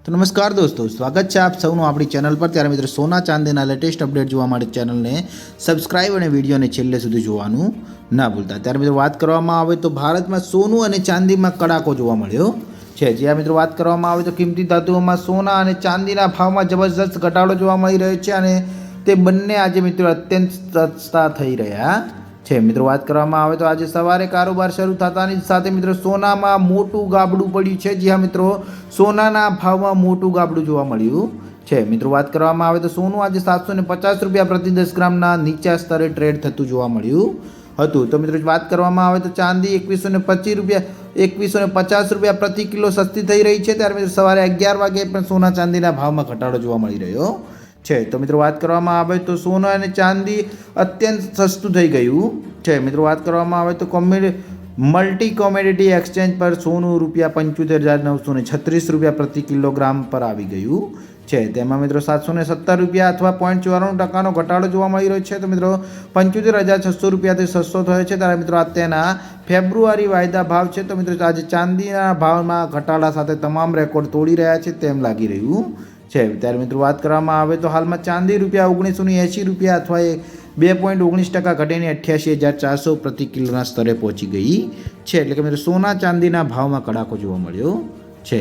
तो नमस्कार दोस्तों, स्वागत है आप સૌનું આપણી ચેનલ પર। ત્યારે મિત્રો સોના ચાંદીના લેટેસ્ટ અપડેટ જોવા માટે ચેનલને સબસ્ક્રાઇબ અને વિડીયોને છેલ્લે સુધી જોવાનું ના ભૂલતા। ત્યારે મિત્રો વાત કરવામાં આવે તો ભારતમાં સોનું અને ચાંદીમાં કડાકો જોવા મળ્યો છે। જ્યાં મિત્રો વાત કરવામાં આવે તો કિંમતી ધાતુઓમાં સોના અને ચાંદીના ભાવમાં જબરજસ્ત ઘટાડો જોવા મળી રહ્યો છે અને તે બંને આજે મિત્રો અત્યંત સસ્તા થઈ રહ્યા છે। મિત્રો વાત કરવામાં આવે તો આજે સવારે કારોબાર શરૂ થતાની સાથે મિત્રો સોનામાં મોટું ગાબડું પડ્યું છે। જ્યાં મિત્રો સોનાના ભાવમાં મોટું ગાબડું જોવા મળ્યું છે। મિત્રો વાત કરવામાં આવે તો સોનું આજે 750 રૂપિયા પ્રતિ 10 ગ્રામના નીચા સ્તરે ટ્રેડ થતું જોવા મળ્યું હતું। તો મિત્રો વાત કરવામાં આવે તો ચાંદી 2150 રૂપિયા પ્રતિ કિલો સસ્તી થઈ રહી છે। ત્યારે મિત્રો સવારે 11 વાગે પણ સોના ચાંદીના ભાવમાં ઘટાડો જોવા મળી રહ્યો છે। તો મિત્રો વાત કરવામાં આવે તો સોના અને ચાંદી અત્યંત સસ્તું થઈ ગયું છે। મિત્રો વાત કરવામાં આવે તો મલ્ટી કોમોડિટી એક્સચેન્જ પર સોનું ₹75,936 રૂપિયા પ્રતિ કિલોગ્રામ પર આવી ગયું છે। તેમાં મિત્રો 770 રૂપિયા અથવા 0.94% ઘટાડો જોવા મળી રહ્યો છે। તો મિત્રો 75,600 રૂપિયાથી સસ્તો થયો છે। ત્યારે મિત્રો આ તેના ફેબ્રુઆરી વાયદા ભાવ છે। તો મિત્રો આજે ચાંદીના ભાવમાં ઘટાડા સાથે તમામ રેકોર્ડ તોડી રહ્યા છે તેમ લાગી રહ્યું છે। ત્યારે મિત્રો વાત કરવામાં આવે તો હાલમાં ચાંદી ₹1980 રૂપિયા અથવા 2.19% ઘટીને 88,400 પ્રતિ કિલોના સ્તરે પહોંચી ગઈ છે। એટલે કે મિત્રો સોના ચાંદીના ભાવમાં કડાકો જોવા મળ્યો છે।